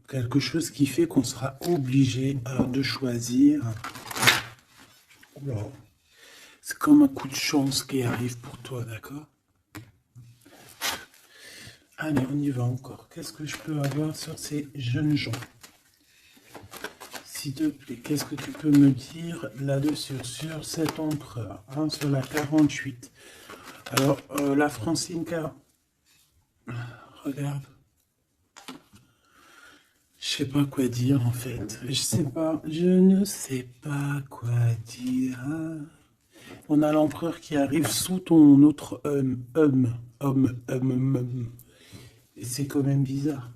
quelque chose qui fait qu'on sera obligé de choisir. Oula. C'est comme un coup de chance qui arrive pour toi, d'accord? Allez, on y va encore. Qu'est-ce que je peux avoir sur ces jeunes gens? S'il te plaît, qu'est-ce que tu peux me dire là-dessus, sur cet empereur, hein, sur la 48? Alors, la Francine, regarde. Je sais pas quoi dire en fait. Je ne sais pas quoi dire. On a l'empereur qui arrive sous ton autre homme. Et c'est quand même bizarre.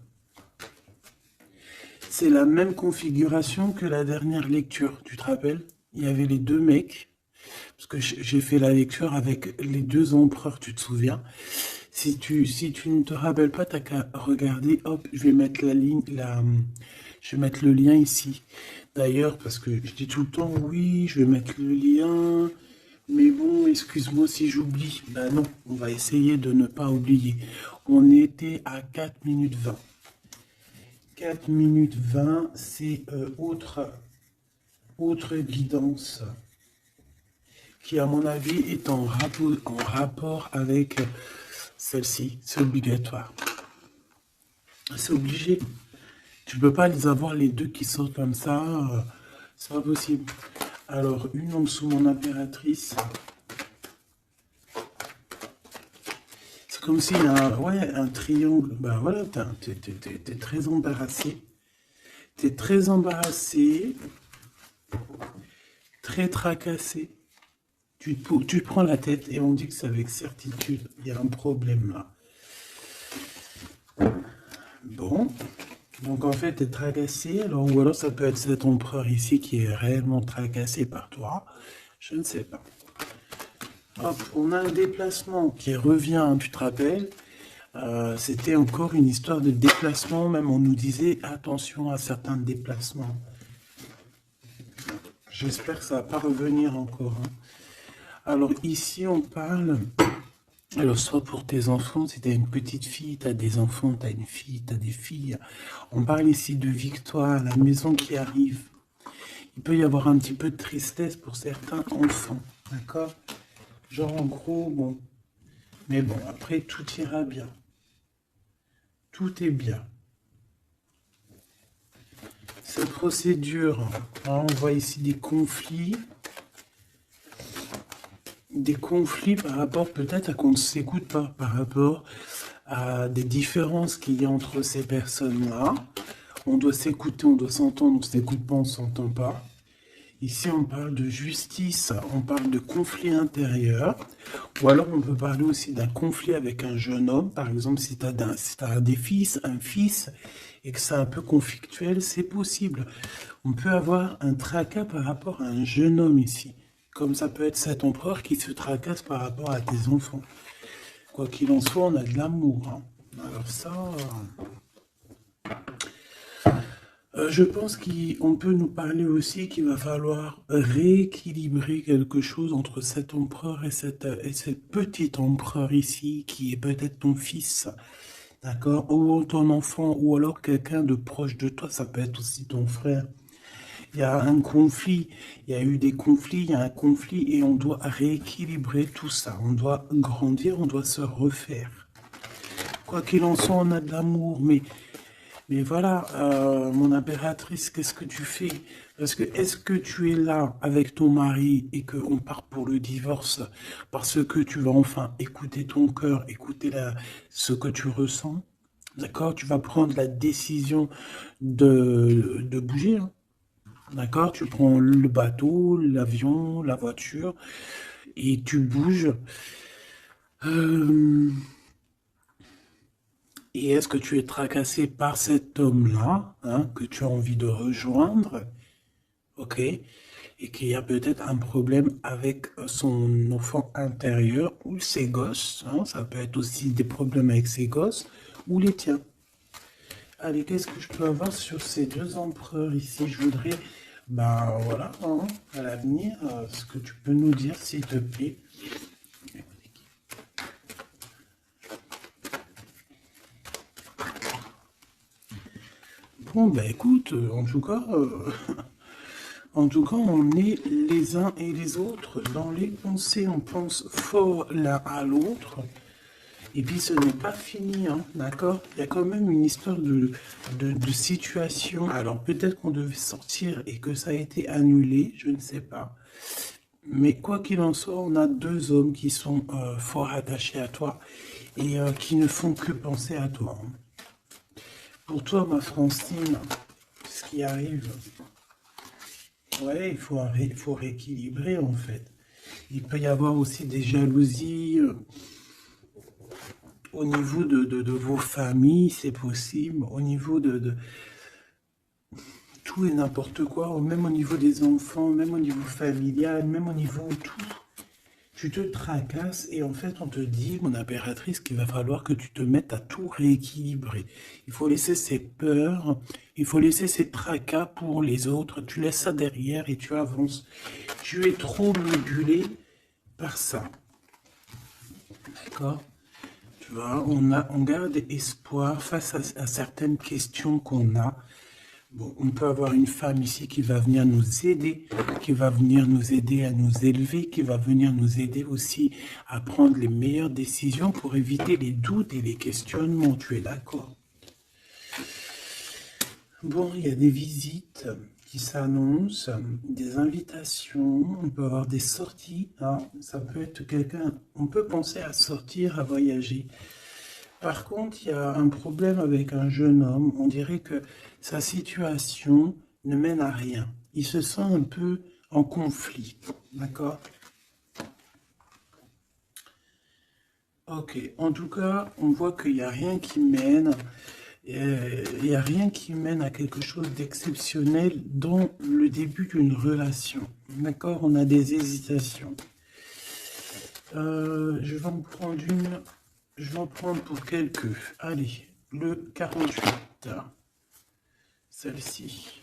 C'est la même configuration que la dernière lecture, tu te rappelles? Il y avait les deux mecs, parce que j'ai fait la lecture avec les deux empereurs, tu te souviens? Si tu ne te rappelles pas, t'as qu'à regarder. Hop, je vais mettre je vais mettre le lien ici. D'ailleurs, parce que je dis tout le temps, oui, je vais mettre le lien. Mais bon, excuse-moi si j'oublie. Ben non, on va essayer de ne pas oublier. On était à 4 minutes 20. 4 minutes 20, c'est autre guidance qui, à mon avis, est en rapport avec celle-ci. C'est obligatoire. C'est obligé. Tu peux pas les avoir les deux qui sortent comme ça. C'est pas possible. Alors, une en dessous, mon impératrice. C'est comme s'il y a un triangle. Ben voilà, t'es très embarrassé. T'es très embarrassé. Très tracassé. Tu prends la tête et on dit que c'est avec certitude. Il y a un problème là. Bon. Donc en fait, t'es tracassé. Alors, ou alors ça peut être cet empereur ici qui est réellement tracassé par toi. Je ne sais pas. Hop, on a un déplacement qui revient, tu te rappelles? C'était encore une histoire de déplacement. Même on nous disait attention à certains déplacements. J'espère que ça va pas revenir encore. Alors ici, on parle... Alors, soit pour tes enfants, si tu as une petite fille, tu as des enfants, tu as une fille, tu as des filles. On parle ici de victoire, la maison qui arrive. Il peut y avoir un petit peu de tristesse pour certains enfants, d'accord? Genre, en gros, bon. Mais bon, après, tout ira bien. Tout est bien. Cette procédure, hein, on voit ici des conflits. Des conflits par rapport peut-être à qu'on ne s'écoute pas, par rapport à des différences qu'il y a entre ces personnes-là. On doit s'écouter, on doit s'entendre, on ne s'écoute pas, on ne s'entend pas. Ici, on parle de justice, on parle de conflit intérieur, ou alors on peut parler aussi d'un conflit avec un jeune homme. Par exemple, si tu as des fils, un fils, et que c'est un peu conflictuel, c'est possible. On peut avoir un tracas par rapport à un jeune homme ici. Comme ça peut être cet empereur qui se tracasse par rapport à tes enfants. Quoi qu'il en soit, on a de l'amour. Alors ça... je pense qu'on peut nous parler aussi qu'il va falloir rééquilibrer quelque chose entre cet empereur et cette petit empereur ici, qui est peut-être ton fils, d'accord, ou ton enfant, ou alors quelqu'un de proche de toi, ça peut être aussi ton frère. Il y a un conflit, il y a eu des conflits, il y a un conflit, et on doit rééquilibrer tout ça. On doit grandir, on doit se refaire. Quoi qu'il en soit, on a de l'amour, mais voilà, mon impératrice, qu'est-ce que tu fais? Parce que est-ce que tu es là avec ton mari et qu'on part pour le divorce parce que tu vas enfin écouter ton cœur, écouter ce que tu ressens? D'accord? Tu vas prendre la décision de bouger. D'accord? Tu prends le bateau, l'avion, la voiture et tu bouges. Et est-ce que tu es tracassé par cet homme-là, hein, que tu as envie de rejoindre, ok, et qu'il y a peut-être un problème avec son enfant intérieur ou ses gosses, hein, ça peut être aussi des problèmes avec ses gosses ou les tiens. Allez, qu'est-ce que je peux avoir sur ces deux empereurs ici? Je voudrais, ben voilà, hein, à l'avenir, ce que tu peux nous dire, s'il te plaît. correspond, bah écoute, en tout cas, on est les uns et les autres. Dans les pensées, on pense fort l'un à l'autre. Et puis ce n'est pas fini, hein, d'accord? Il y a quand même une histoire de situation. Alors peut-être qu'on devait sortir et que ça a été annulé, je ne sais pas. Mais quoi qu'il en soit, on a deux hommes qui sont fort attachés à toi et qui ne font que penser à toi, hein. Pour toi, ma Francine, ce qui arrive, ouais, il faut rééquilibrer en fait. Il peut y avoir aussi des jalousies au niveau de vos familles, c'est possible, au niveau de tout et n'importe quoi, même au niveau des enfants, même au niveau familial, même au niveau de tout. Tu te tracasses et en fait on te dit, mon impératrice, qu'il va falloir que tu te mettes à tout rééquilibrer. Il faut laisser ces peurs, il faut laisser ces tracas pour les autres, tu laisses ça derrière et tu avances. Tu es trop modulé par ça. D'accord? Tu vois, on garde espoir face à certaines questions qu'on a. Bon, on peut avoir une femme ici qui va venir nous aider, qui va venir nous aider à nous élever, qui va venir nous aider aussi à prendre les meilleures décisions pour éviter les doutes et les questionnements. Tu es d'accord? Bon, il y a des visites qui s'annoncent, des invitations, on peut avoir des sorties, hein. Ça peut être quelqu'un, on peut penser à sortir, à voyager. Par contre, il y a un problème avec un jeune homme. On dirait que sa situation ne mène à rien. Il se sent un peu en conflit. D'accord? Ok. En tout cas, on voit qu'il n'y a rien qui mène. Il n'y a rien qui mène à quelque chose d'exceptionnel dans le début d'une relation. D'accord? On a des hésitations. Je vais en prendre une. Je vais en prendre pour quelques. Allez, le 48. Celle-ci.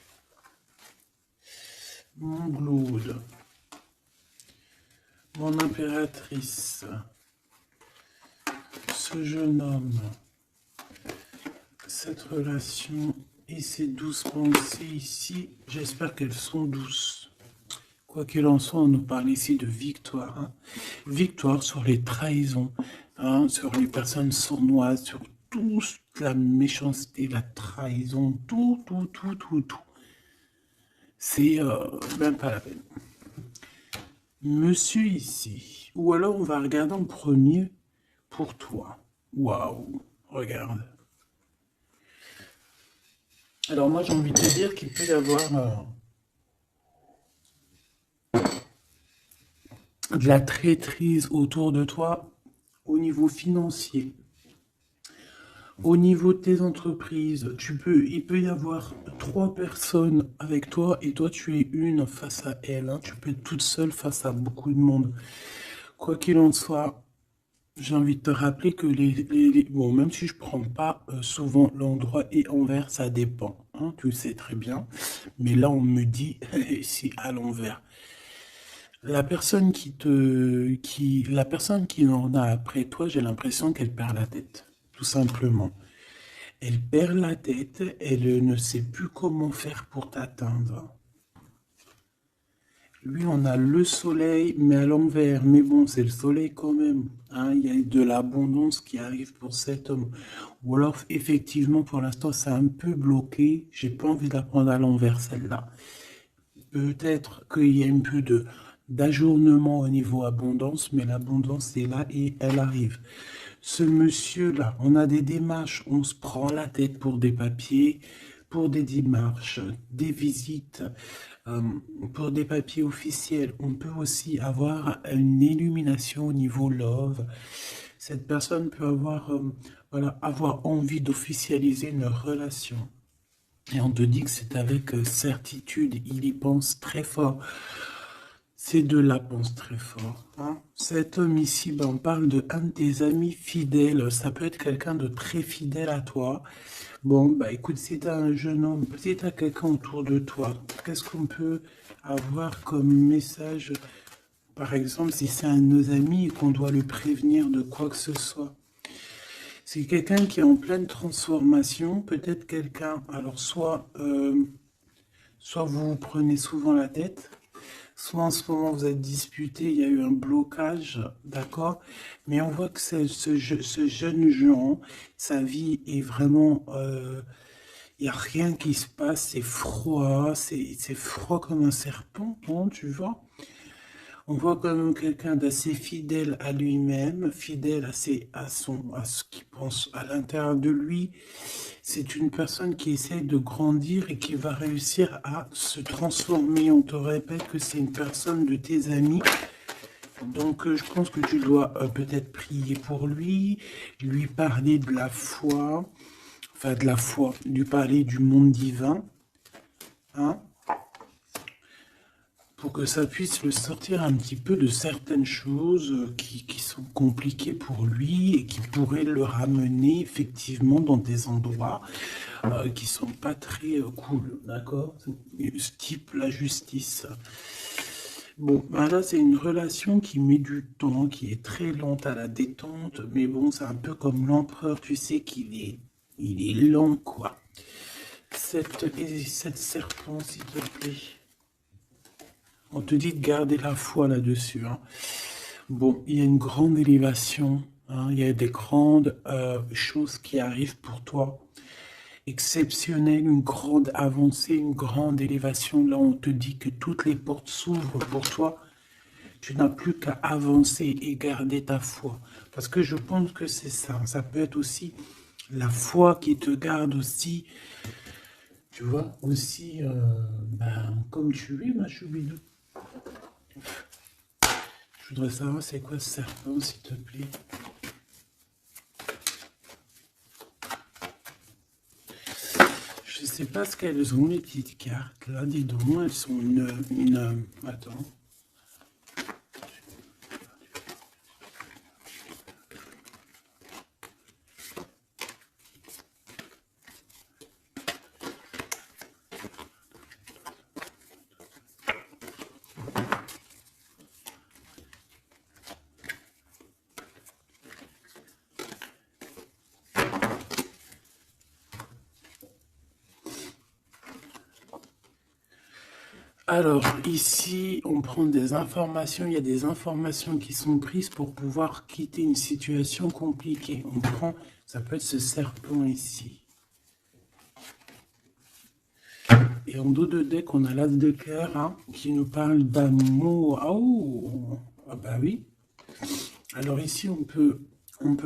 Mon Glaude. Mon impératrice. Ce jeune homme. Cette relation et ces douces pensées ici, j'espère qu'elles sont douces. Quoi qu'il en soit, on nous parle ici de victoire, hein. Victoire sur les trahisons, hein, sur les personnes sournoises, sur toute la méchanceté, la trahison, tout. C'est même pas la peine. Monsieur ici, ou alors on va regarder en premier pour toi. Waouh, regarde. Alors moi j'ai envie de te dire qu'il peut y avoir de la traîtrise autour de toi au niveau financier, au niveau de tes entreprises. Il peut y avoir 3 personnes avec toi et toi tu es une face à elle, hein. Tu peux être toute seule face à beaucoup de monde. Quoi qu'il en soit, j'ai envie de te rappeler que bon, même si je prends pas souvent l'endroit et envers, ça dépend, hein, tu le sais très bien. Mais là, on me dit, c'est à l'envers. La personne qui en a après toi, j'ai l'impression qu'elle perd la tête, tout simplement. Elle perd la tête, elle ne sait plus comment faire pour t'atteindre. Lui, on a le soleil, mais à l'envers. Mais bon, c'est le soleil quand même, hein. Il y a de l'abondance qui arrive pour cet homme. Ou alors, effectivement, pour l'instant, c'est un peu bloqué. J'ai pas envie de la prendre à l'envers, celle-là. Peut-être qu'il y a un peu d'ajournement au niveau abondance, mais l'abondance est là et elle arrive. Ce monsieur-là, on a des démarches, on se prend la tête pour des papiers, pour des démarches, des visites, euh, pour des papiers officiels. On peut aussi avoir une illumination au niveau love. Cette personne peut avoir, voilà, avoir envie d'officialiser une relation. Et on te dit que c'est avec certitude, il y pense très fort. Ces deux-là pensent très fort, hein. Cet homme ici, ben, on parle de un de tes amis fidèles. Ça peut être quelqu'un de très fidèle à toi. Bon, bah écoute, si tu as un jeune homme, si tu as quelqu'un autour de toi, qu'est-ce qu'on peut avoir comme message? Par exemple, si c'est un de nos amis et qu'on doit le prévenir de quoi que ce soit. C'est quelqu'un qui est en pleine transformation, peut-être quelqu'un, alors soit vous vous prenez souvent la tête, soit en ce moment vous êtes disputé, il y a eu un blocage, d'accord? Mais on voit que ce jeune Jean, sa vie est vraiment, il n'y a rien qui se passe, c'est froid comme un serpent, hein, tu vois? On voit quand même quelqu'un d'assez fidèle à lui-même, fidèle à ce qu'il pense à l'intérieur de lui. C'est une personne qui essaie de grandir et qui va réussir à se transformer. On te répète que c'est une personne de tes amis. Donc, je pense que tu dois peut-être prier pour lui parler de la foi, enfin de la foi, lui parler du monde divin, hein, pour que ça puisse le sortir un petit peu de certaines choses qui sont compliquées pour lui et qui pourraient le ramener effectivement dans des endroits qui sont pas très cool, d'accord? Type la justice. Bon, ben là, c'est une relation qui met du temps, qui est très lente à la détente, mais bon, c'est un peu comme l'empereur, tu sais il est lent, quoi. Cette serpent, s'il te plaît. On te dit de garder la foi là-dessus, hein. Bon, il y a une grande élévation, hein, il y a des grandes choses qui arrivent pour toi, exceptionnelles, une grande avancée, une grande élévation. Là, on te dit que toutes les portes s'ouvrent pour toi. Tu n'as plus qu'à avancer et garder ta foi. Parce que je pense que c'est ça. Ça peut être aussi la foi qui te garde aussi, tu vois, aussi, ben, comme tu es, ma choubidou. Je voudrais savoir c'est quoi ce serpent, s'il te plaît. Je sais pas ce qu'elles ont, les petites cartes. Là, dis donc, elles sont Attends. Alors, ici, on prend des informations. Il y a des informations qui sont prises pour pouvoir quitter une situation compliquée. On prend, ça peut être ce serpent ici. Et en dos de deck, on a l'as de cœur, hein, qui nous parle d'amour. Oh, ah bah oui. Alors ici, on peut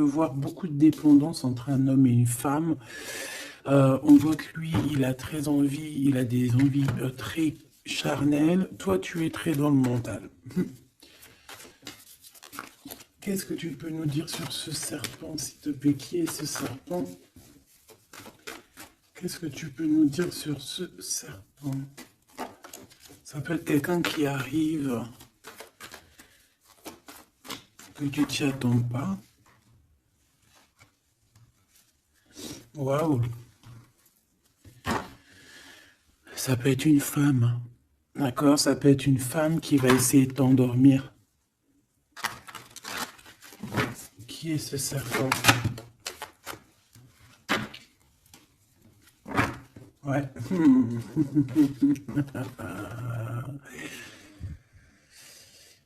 voir beaucoup de dépendance entre un homme et une femme. On voit que lui, il a très envie, il a des envies très charnelles. Toi, tu es très dans le mental. Qu'est-ce que tu peux nous dire sur ce serpent, s'il te plaît? Qui est ce serpent? Qu'est-ce que tu peux nous dire sur ce serpent? Ça peut être quelqu'un qui arrive, que tu t'y attends pas. Waouh! Ça peut être une femme. D'accord? Ça peut être une femme qui va essayer de t'endormir. Qui est ce serpent? Ouais.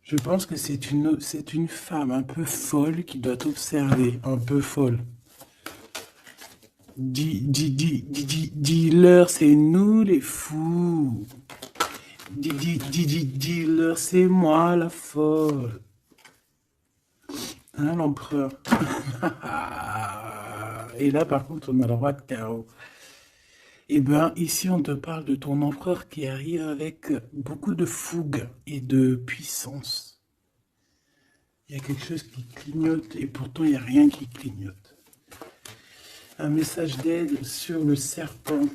Je pense que c'est une femme un peu folle qui doit t'observer, un peu folle. Dis-leur, c'est nous les fous. Dis-leur, c'est moi la folle. Hein, l'empereur. Et là, par contre, on a le roi de carreau. Eh bien, ici, on te parle de ton empereur qui arrive avec beaucoup de fougue et de puissance. Il y a quelque chose qui clignote et pourtant, il n'y a rien qui clignote. Un message d'aide sur le serpent.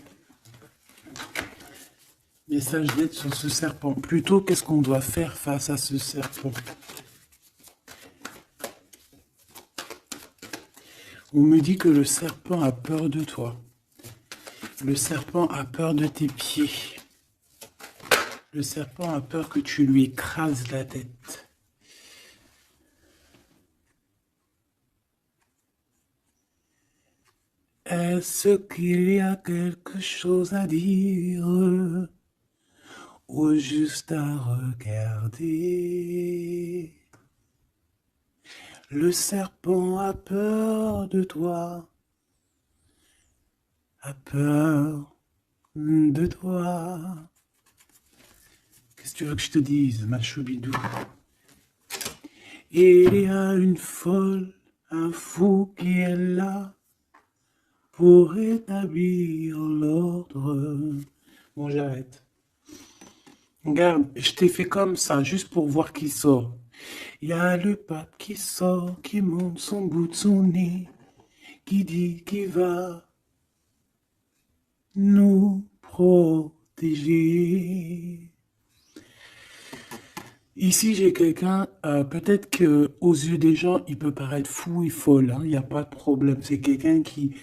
Message d'aide sur ce serpent. Plutôt, qu'est-ce qu'on doit faire face à ce serpent? On me dit que le serpent a peur de toi. Le serpent a peur de tes pieds. Le serpent a peur que tu lui écrases la tête. Est-ce qu'il y a quelque chose à dire ou juste à regarder? Le serpent a peur de toi, a peur de toi. Qu'est-ce que tu veux que je te dise, ma choubidou? Il y a une folle, un fou qui est là pour établir l'ordre. Bon, j'arrête. Regarde, je t'ai fait comme ça, juste pour voir qui sort. Il y a le pape qui sort, qui monte son bout de son nez, qui dit qu'il va nous protéger. Ici, j'ai quelqu'un, peut-être que aux yeux des gens, il peut paraître fou et folle, hein, il n'y a pas de problème. C'est quelqu'un qui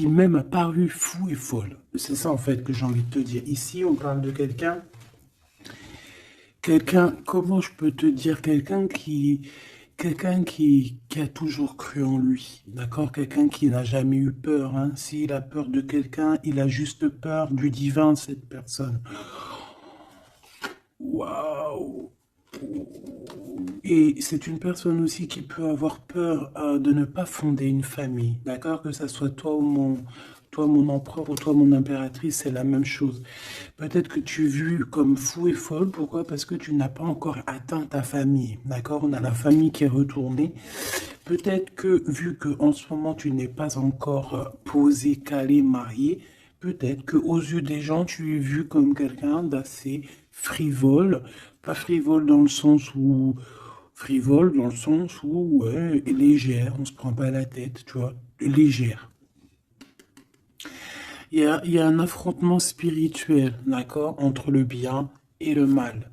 même a paru fou et folle. C'est ça, en fait, que j'ai envie de te dire. Ici, on parle de quelqu'un, comment je peux te dire, quelqu'un qui a toujours cru en lui, d'accord? Quelqu'un qui n'a jamais eu peur, hein. S'il a peur de quelqu'un, il a juste peur du divin, cette personne. Waouh! Et c'est une personne aussi qui peut avoir peur de ne pas fonder une famille, d'accord? Que ça soit toi mon empereur ou toi mon impératrice, c'est la même chose. Peut-être que tu es vu comme fou et folle, pourquoi? Parce que tu n'as pas encore atteint ta famille, d'accord? On a la famille qui est retournée. Peut-être que vu que en ce moment tu n'es pas encore posé, calé, marié, peut-être que aux yeux des gens tu es vu comme quelqu'un d'assez frivole, pas frivole dans le sens où frivole dans le sens où ouais, légère, on se prend pas la tête, tu vois, légère. Il y a un affrontement spirituel, d'accord, entre le bien et le mal.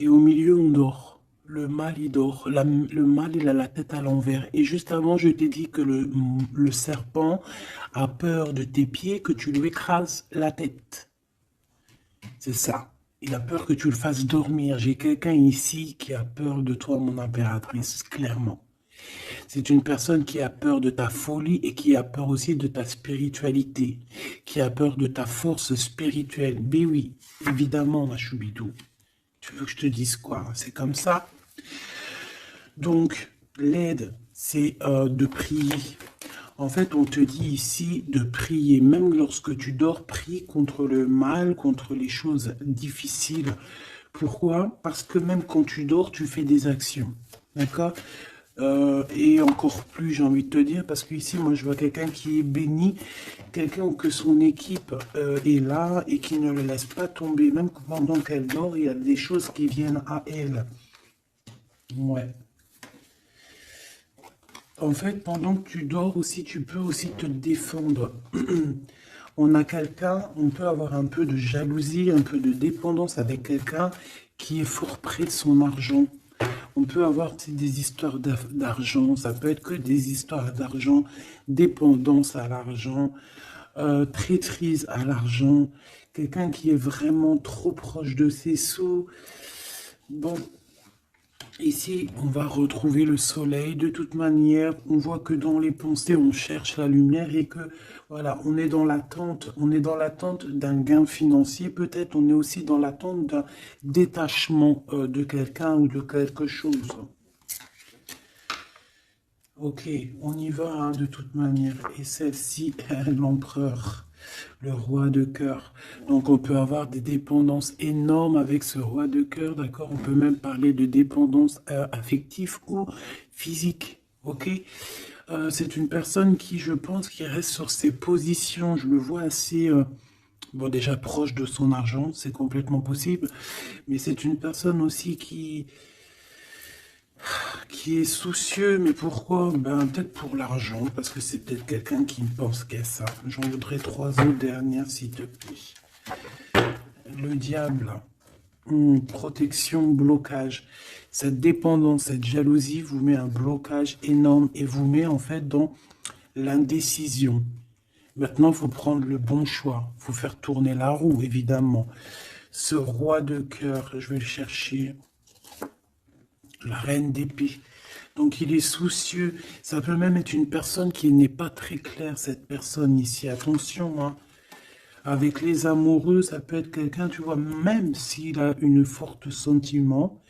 Et au milieu, on dort. Le mal, il dort. Le mal, il a la tête à l'envers. Et juste avant, je t'ai dit que le serpent a peur de tes pieds, que tu lui écrases la tête. C'est ça. Il a peur que tu le fasses dormir. J'ai quelqu'un ici qui a peur de toi, mon impératrice, clairement. C'est une personne qui a peur de ta folie et qui a peur aussi de ta spiritualité, qui a peur de ta force spirituelle. Mais oui, évidemment, ma choubidou. Tu veux que je te dise quoi? C'est comme ça. Donc, l'aide, c'est de prier. En fait, on te dit ici de prier. Même lorsque tu dors, prie contre le mal, contre les choses difficiles. Pourquoi? Parce que même quand tu dors, tu fais des actions. D'accord? Et encore plus, j'ai envie de te dire, parce qu'ici, moi, je vois quelqu'un qui est béni, quelqu'un que son équipe est là et qui ne le laisse pas tomber. Même pendant qu'elle dort, il y a des choses qui viennent à elle. Ouais. En fait, pendant que tu dors aussi, tu peux aussi te défendre. On a quelqu'un, on peut avoir un peu de jalousie, un peu de dépendance avec quelqu'un qui est fort près de son argent. On peut avoir des histoires d'argent, ça peut être que des histoires d'argent, dépendance à l'argent, traîtrise à l'argent, quelqu'un qui est vraiment trop proche de ses sous. Bon, ici, on va retrouver le soleil. De toute manière, on voit que dans les pensées, on cherche la lumière et que, voilà, on est dans l'attente d'un gain financier. Peut-être on est aussi dans l'attente d'un détachement de quelqu'un ou de quelque chose. Ok, on y va hein, de toute manière. Et celle-ci, l'empereur, le roi de cœur. Donc on peut avoir des dépendances énormes avec ce roi de cœur, d'accord? On peut même parler de dépendance affective ou physique, ok? C'est une personne qui, je pense, qui reste sur ses positions. Je le vois assez, bon déjà proche de son argent, c'est complètement possible. Mais c'est une personne aussi qui est soucieux, mais pourquoi? Ben, peut-être pour l'argent, parce que c'est peut-être quelqu'un qui ne pense qu'à ça. J'en voudrais 3 autres dernières, s'il te plaît. Le diable, protection, blocage. Cette dépendance, cette jalousie vous met un blocage énorme et vous met en fait dans l'indécision. Maintenant, il faut prendre le bon choix. Il faut faire tourner la roue, évidemment. Ce roi de cœur, je vais le chercher. La reine d'épée. Donc il est soucieux. Ça peut même être une personne qui n'est pas très claire, cette personne ici. Attention, hein. Avec les amoureux, ça peut être quelqu'un, tu vois, même s'il a une forte sentiment,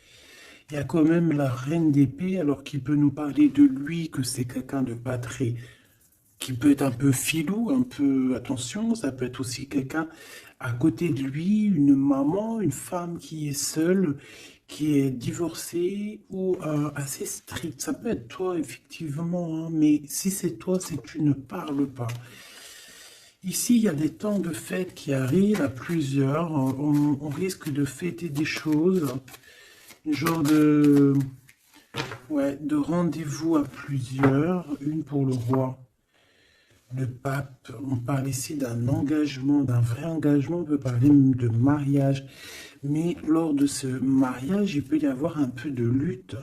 il y a quand même la reine d'épée, alors qu'il peut nous parler de lui, que c'est quelqu'un de pas très, qui peut être un peu filou, un peu, attention, ça peut être aussi quelqu'un à côté de lui, une maman, une femme qui est seule, qui est divorcée ou assez stricte. Ça peut être toi, effectivement, hein, mais si c'est toi, c'est que tu ne parles pas. Ici, il y a des temps de fête qui arrivent à plusieurs. On risque de fêter des choses, genre de, ouais, de rendez-vous à plusieurs, une pour le roi. Le pape, on parle ici d'un engagement, d'un vrai engagement, on peut parler même de mariage. Mais lors de ce mariage, il peut y avoir un peu de lutte.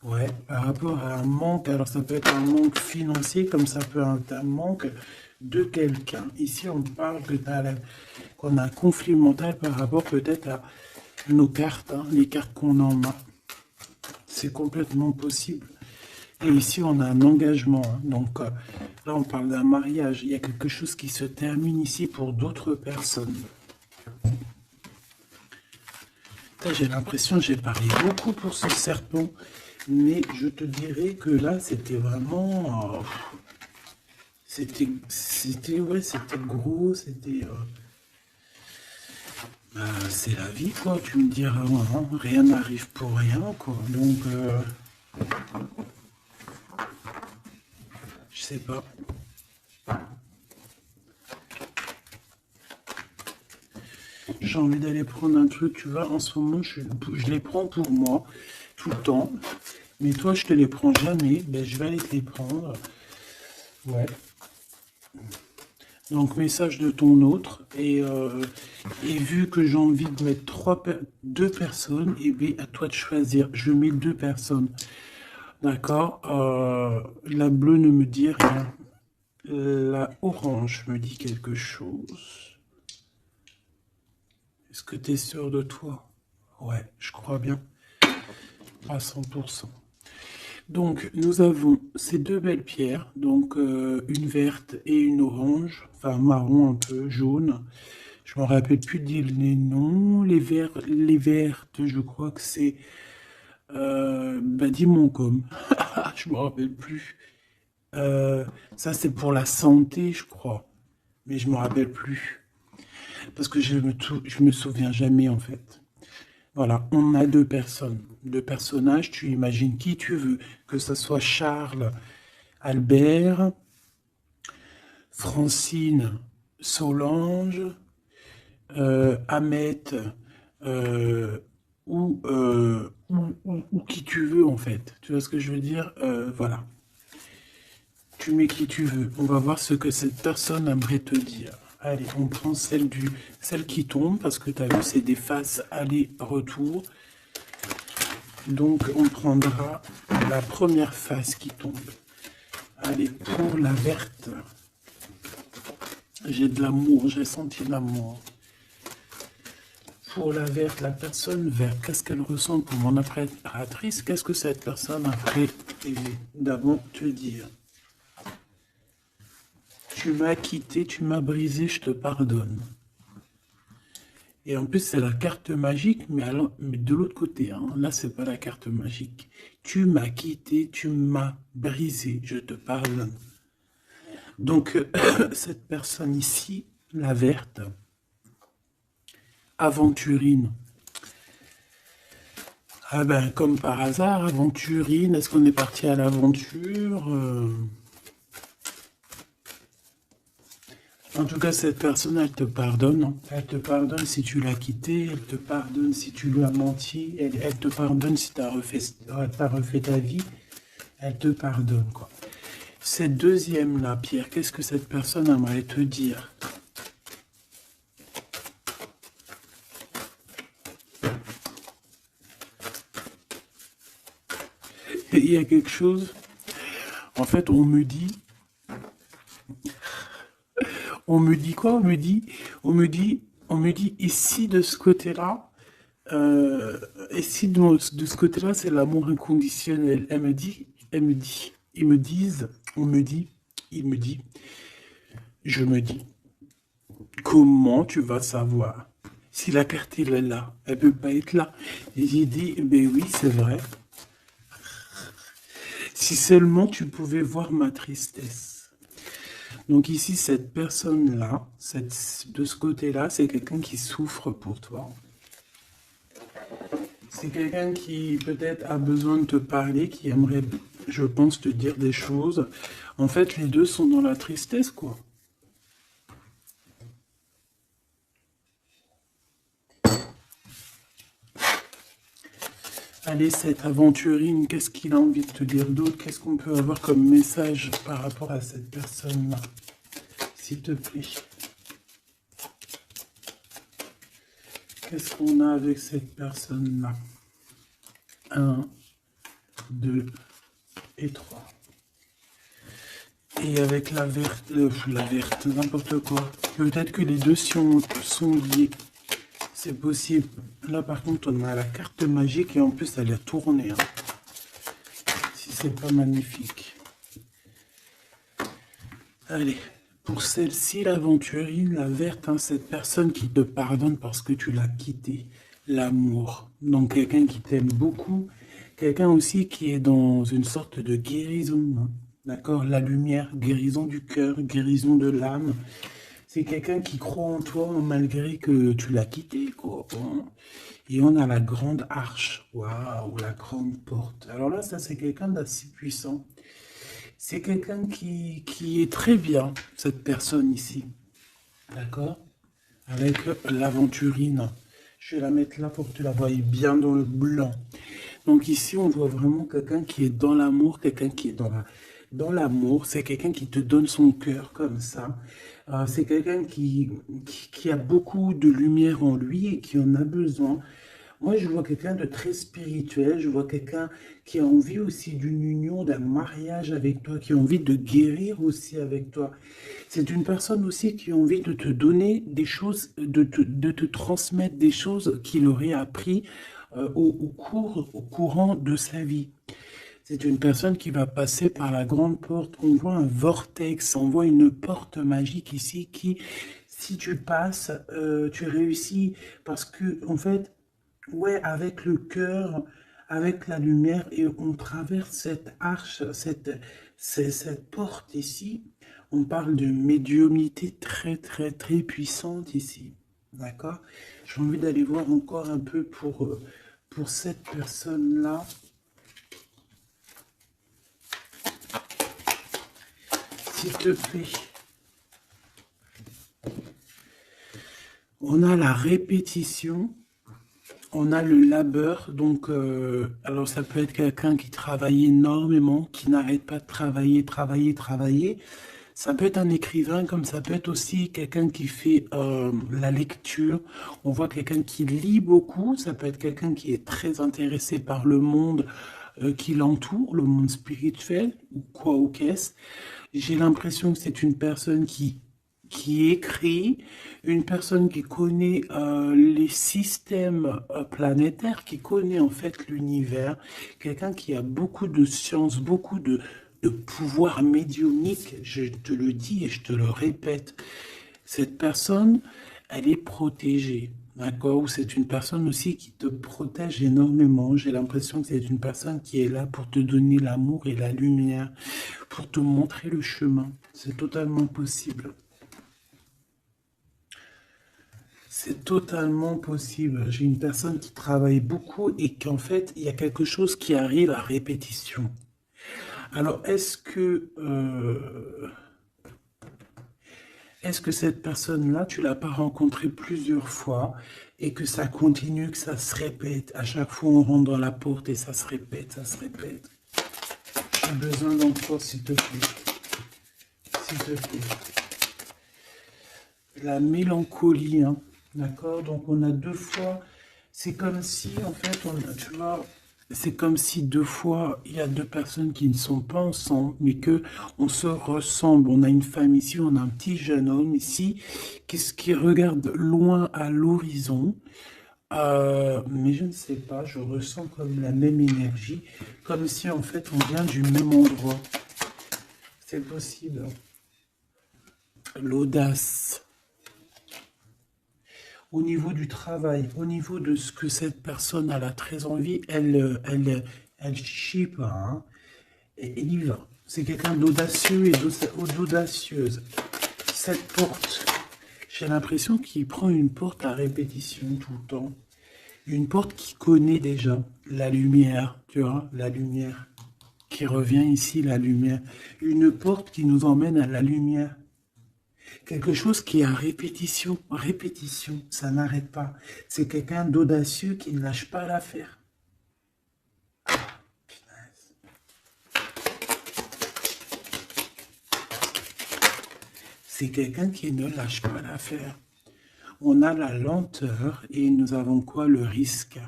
Ouais, par rapport à un manque, alors ça peut être un manque financier, comme ça peut être un manque de quelqu'un. Ici, on parle qu'on a un conflit mental par rapport peut-être à nos cartes, hein, les cartes qu'on en a. C'est complètement possible. Et ici, on a un engagement. Hein. Donc là, on parle d'un mariage. Il y a quelque chose qui se termine ici pour d'autres personnes. J'ai l'impression que j'ai parlé beaucoup pour ce serpent. Mais je te dirais que là, c'était vraiment... ouais, c'était gros, c'est la vie, quoi. Tu me diras, hein, rien n'arrive pour rien, quoi. Donc, je sais pas. J'ai envie d'aller prendre un truc, tu vois. En ce moment, je les prends pour moi, tout le temps. Mais toi, je te les prends jamais. Ben, je vais aller te les prendre. Ouais. Donc, message de ton autre. Et vu que j'ai envie de mettre deux personnes, et bien, à toi de choisir. Je mets deux personnes. D'accord. La bleue ne me dit rien. La orange me dit quelque chose. Est-ce que tu es sûr de toi? Ouais, je crois bien. À 100%. Donc, nous avons ces deux belles pierres, donc une verte et une orange, enfin marron un peu, jaune. Je me rappelle plus dire les noms. Les vertes, je crois que c'est Badimoncom. Je me rappelle plus. Ça, c'est pour la santé, je crois. Mais je me rappelle plus. Parce que je me souviens jamais, en fait. Voilà, on a deux personnes, deux personnages, tu imagines qui tu veux, que ce soit Charles, Albert, Francine, Solange, Ahmet, euh, ou qui tu veux en fait. Tu vois ce que je veux dire? Voilà. Tu mets qui tu veux. On va voir ce que cette personne aimerait te dire. Allez, on prend celle qui tombe, parce que tu as vu, c'est des faces aller-retour. Donc, on prendra la première face qui tombe. Allez, pour la verte. J'ai de l'amour, j'ai senti l'amour. Pour la verte, la personne verte, qu'est-ce qu'elle ressent pour mon impératrice? Qu'est-ce que cette personne aimerait d'abord te dire? Tu m'as quitté, tu m'as brisé, je te pardonne. Et en plus, c'est la carte magique, mais de l'autre côté. Hein. Là, c'est pas la carte magique. Tu m'as quitté, tu m'as brisé, je te pardonne. Donc, cette personne ici, la verte, aventurine. Ah ben, comme par hasard, aventurine, est-ce qu'on est parti à l'aventure En tout cas, cette personne, elle te pardonne. Elle te pardonne si tu l'as quitté, elle te pardonne si tu lui as menti, elle te pardonne si tu as refait ta vie, elle te pardonne, quoi. Cette deuxième-là, Pierre, qu'est-ce que cette personne aimerait te dire? Il y a quelque chose, en fait, on me dit quoi? On me dit ici de ce côté-là, Euh, et si de ce côté-là, c'est l'amour inconditionnel, ils me disent, on me dit, il me dit, je me dis, comment tu vas savoir si la carte elle est là, elle peut pas être là. Et j'ai dit, ben oui, c'est vrai. Si seulement tu pouvais voir ma tristesse. Donc ici, cette personne-là, de ce côté-là, c'est quelqu'un qui souffre pour toi. C'est quelqu'un qui peut-être a besoin de te parler, qui aimerait, je pense, te dire des choses. En fait, les deux sont dans la tristesse, quoi. Allez, cette aventurine, qu'est-ce qu'il a envie de te dire d'autre? Qu'est-ce qu'on peut avoir comme message par rapport à cette personne-là? S'il te plaît. Qu'est-ce qu'on a avec cette personne-là? 1, 2 et 3. Et avec la verte, n'importe quoi. Peut-être que les deux sont liés. C'est possible. Là, par contre, on a la carte magique et en plus, elle est tournée. Hein. Si c'est pas magnifique. Allez, pour celle-ci, l'aventurine, la verte, hein, cette personne qui te pardonne parce que tu l'as quitté. L'amour. Donc, quelqu'un qui t'aime beaucoup. Quelqu'un aussi qui est dans une sorte de guérison. Hein. D'accord? La lumière, guérison du cœur, guérison de l'âme. C'est quelqu'un qui croit en toi malgré que tu l'as quitté, quoi. Et on a la grande arche. Waouh, la grande porte. Alors là, ça, c'est quelqu'un d'assez puissant. C'est quelqu'un qui est très bien, cette personne ici. D'accord? Avec l'aventurine. Je vais la mettre là pour que tu la voyes bien dans le blanc. Donc ici, on voit vraiment quelqu'un qui est dans l'amour, quelqu'un qui est dans l'amour. C'est quelqu'un qui te donne son cœur comme ça. C'est quelqu'un qui a beaucoup de lumière en lui et qui en a besoin. Moi, je vois quelqu'un de très spirituel, je vois quelqu'un qui a envie aussi d'une union, d'un mariage avec toi, qui a envie de guérir aussi avec toi. C'est une personne aussi qui a envie de te donner des choses, de te transmettre des choses qu'il aurait appris au courant de sa vie. C'est une personne qui va passer par la grande porte. On voit un vortex, on voit une porte magique ici qui, si tu passes, tu réussis parce que, en fait, ouais, avec le cœur, avec la lumière, et on traverse cette arche, cette porte ici. On parle de médiumnité très, très, très puissante ici. D'accord? J'ai envie d'aller voir encore un peu pour cette personne-là. S'il te plaît. On a la répétition. On a le labeur, donc alors ça peut être quelqu'un qui travaille énormément, qui n'arrête pas de travailler. Ça peut être un écrivain, comme ça peut être aussi quelqu'un qui fait la lecture. On voit quelqu'un qui lit beaucoup, ça peut être quelqu'un qui est très intéressé par le monde qui l'entoure, le monde spirituel, ou quoi ou qu'est-ce. J'ai l'impression que c'est une personne qui écrit, une personne qui connaît les systèmes planétaires, qui connaît en fait l'univers, quelqu'un qui a beaucoup de science, beaucoup de pouvoir médiumnique, je te le dis et je te le répète. Cette personne, elle est protégée. D'accord? Ou c'est une personne aussi qui te protège énormément. J'ai l'impression que c'est une personne qui est là pour te donner l'amour et la lumière, pour te montrer le chemin. C'est totalement possible. C'est totalement possible. J'ai une personne qui travaille beaucoup et qu'en fait, il y a quelque chose qui arrive à répétition. Alors, est-ce que cette personne-là, tu l'as pas rencontrée plusieurs fois et que ça continue, que ça se répète? À chaque fois, on rentre dans la porte et ça se répète, ça se répète. J'ai besoin d'encore, s'il te plaît. S'il te plaît. La mélancolie, hein. D'accord? Donc, on a deux fois. C'est comme si, en fait, tu vois, c'est comme si deux fois, il y a deux personnes qui ne sont pas ensemble, mais que on se ressemble. On a une femme ici, on a un petit jeune homme ici, qui regarde loin à l'horizon. Mais je ne sais pas, je ressens comme la même énergie, comme si en fait on vient du même endroit. C'est possible. L'audace. Au niveau du travail, au niveau de ce que cette personne elle a très envie, elle chie pas, hein, et il y va. C'est quelqu'un d'audacieux et d'audacieuse. Cette porte, j'ai l'impression qu'il prend une porte à répétition tout le temps. Une porte qui connaît déjà la lumière, tu vois, la lumière qui revient ici, la lumière. Une porte qui nous emmène à la lumière. Quelque chose qui est à répétition, répétition, ça n'arrête pas. C'est quelqu'un d'audacieux qui ne lâche pas l'affaire. C'est quelqu'un qui ne lâche pas l'affaire. On a la lenteur et nous avons quoi? Le risque.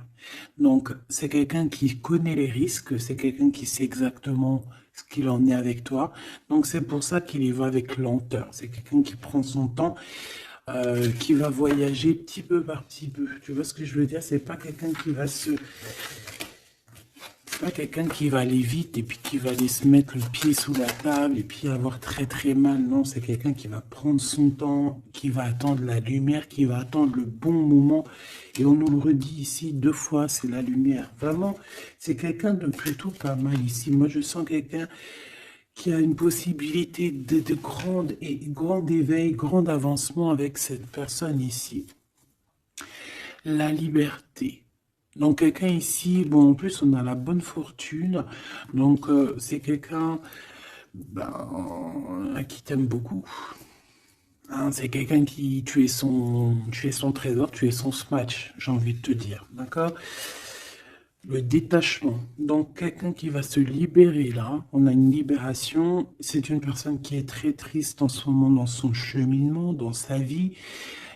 Donc, c'est quelqu'un qui connaît les risques, c'est quelqu'un qui sait exactement ce qu'il en est avec toi. Donc, c'est pour ça qu'il y va avec lenteur. C'est quelqu'un qui prend son temps, qui va voyager petit peu par petit peu. Tu vois ce que je veux dire? C'est pas quelqu'un qui va se... C'est pas quelqu'un qui va aller vite et puis qui va aller se mettre le pied sous la table et puis avoir très très mal. Non, c'est quelqu'un qui va prendre son temps, qui va attendre la lumière, qui va attendre le bon moment. Et on nous le redit ici 2 fois, c'est la lumière. Vraiment, c'est quelqu'un de plutôt pas mal ici. Moi, je sens quelqu'un qui a une possibilité de grand éveil, grand avancement avec cette personne ici. La liberté. Donc quelqu'un ici, bon en plus on a la bonne fortune, donc c'est quelqu'un qui t'aime beaucoup. Hein, c'est quelqu'un qui, tu es son trésor, tu es son smash, j'ai envie de te dire, d'accord? Le détachement, donc quelqu'un qui va se libérer là, on a une libération, c'est une personne qui est très triste en ce moment dans son cheminement, dans sa vie.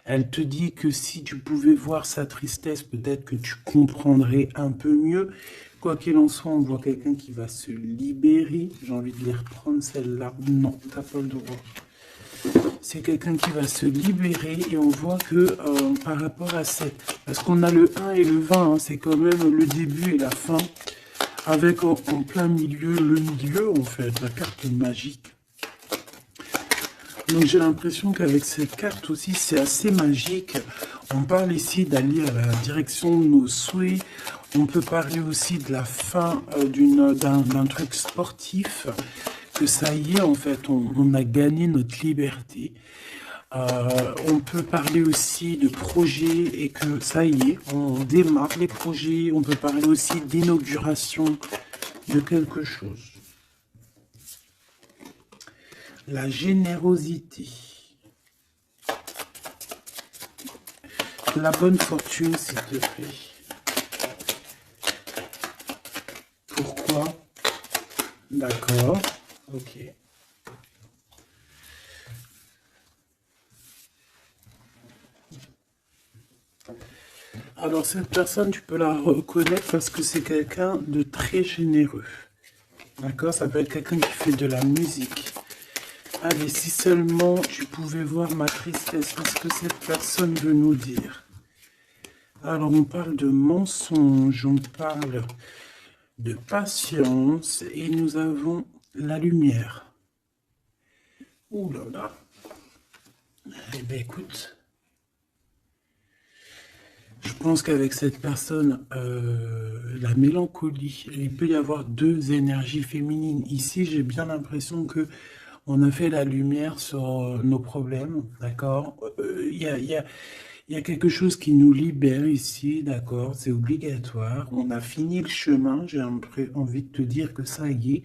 Elle te dit que si tu pouvais voir sa tristesse, peut-être que tu comprendrais un peu mieux. Quoi qu'il en soit, on voit quelqu'un qui va se libérer. J'ai envie de les reprendre celle-là. Non, t'as pas le droit. C'est quelqu'un qui va se libérer et on voit que par rapport à cette... Parce qu'on a le 1 et le 20, hein, c'est quand même le début et la fin. Avec en plein milieu, le milieu en fait, la carte magique. Donc j'ai l'impression qu'avec cette carte aussi, c'est assez magique. On parle ici d'aller à la direction de nos souhaits. On peut parler aussi de la fin d'un truc sportif. Que ça y est, en fait, on a gagné notre liberté. On peut parler aussi de projets et que ça y est, on démarre les projets. On peut parler aussi d'inauguration de quelque chose. La générosité. La bonne fortune, s'il te plaît. Pourquoi? D'accord. Ok. Alors, cette personne, tu peux la reconnaître parce que c'est quelqu'un de très généreux. D'accord? Ça peut être quelqu'un qui fait de la musique. Allez, si seulement tu pouvais voir ma tristesse, parce que cette personne veut nous dire. Alors, on parle de mensonge, on parle de patience, et nous avons la lumière. Ouh là là. Eh bien, écoute, je pense qu'avec cette personne, la mélancolie, il peut y avoir 2 énergies féminines. Ici, j'ai bien l'impression que on a fait la lumière sur nos problèmes, d'accord? Il y a quelque chose qui nous libère ici, d'accord? C'est obligatoire. On a fini le chemin. J'ai envie de te dire que ça y est,